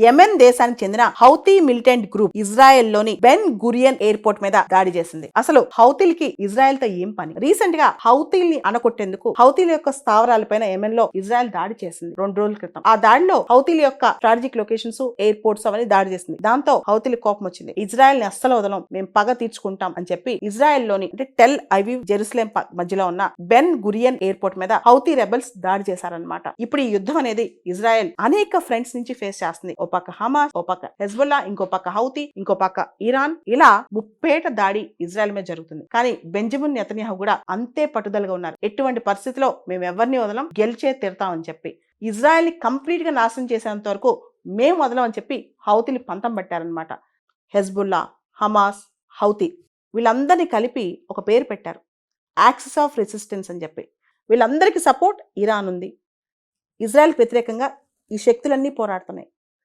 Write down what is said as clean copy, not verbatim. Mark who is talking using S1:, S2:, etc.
S1: Yemen దేశానికి చెందిన Houthi militant group Israel లోని బెన్ గురియన్ ఎయిర్పోర్ట్ మీద దాడి చేసింది. అసలు హౌతీలకి ఇజ్రాయెల్ తో ఏం పని? రీసెంట్ గా హౌతీల్ని అనకొట్టేందుకు హౌతీల యొక్క స్థావరాలపైన యెమెన్ లో ఇజ్రాయెల్ దాడి చేసింది 2 రోజుల క్రితం. ఆ దాడిలో హౌతీల యొక్క స్ట్రాటజిక్ లొకేషన్స్, ఎయిర్పోర్ట్స్ అవన్నీ దాడి చేసింది. దాంతో హౌతీలకు కోపం వచ్చింది. ఇజ్రాయెల్ ని అస్సలు వదలం, మేము పగ తీర్చుకుంటాం అని చెప్పి ఇజ్రాయెల్ లోని అంటే టెల్ అవీవ్ జెరూసలేం మధ్యలో ఉన్న బెన్ గురియన్ ఎయిర్పోర్ట్ మీద హౌతీ రెబెల్స్ దాడి చేశారన్నమాట. ఇప్పుడు ఈ యుద్ధం అనేది ఇజ్రాయెల్ అనేక ఫ్రంట్స్ నుంచి ఫేస్ చేస్తుంది. ఓ పక్క హమాస్, ఓ పక్క హెజ్బుల్లా, ఇంకో పక్క హౌతీ, ఇంకో పక్క ఇరాన్, ఇలా ముప్పేట దాడి ఇజ్రాయెల్ మీద జరుగుతుంది. కానీ బెంజమిన్ నెతన్యాహు కూడా అంతే పట్టుదలగా ఉన్నారు. ఎటువంటి పరిస్థితిలో మేము ఎవరిని వదలం, గెలిచే తీరుతామని చెప్పి ఇజ్రాయెల్ ని కంప్లీట్ గా నాశనం చేసేంత వరకు మేము వదలం అని చెప్పి హౌతీలు పంతం పట్టారనమాట. హెజ్బుల్లా, హమాస్, హౌతీ వీళ్ళందరినీ కలిపి ఒక పేరు పెట్టారు, యాక్సిస్ ఆఫ్ రెసిస్టెన్స్ అని చెప్పి. వీళ్ళందరికీ సపోర్ట్ ఇరాన్ ఉంది. ఇజ్రాయెల్కి వ్యతిరేకంగా ఈ శక్తులన్నీ పోరాడుతున్నాయి.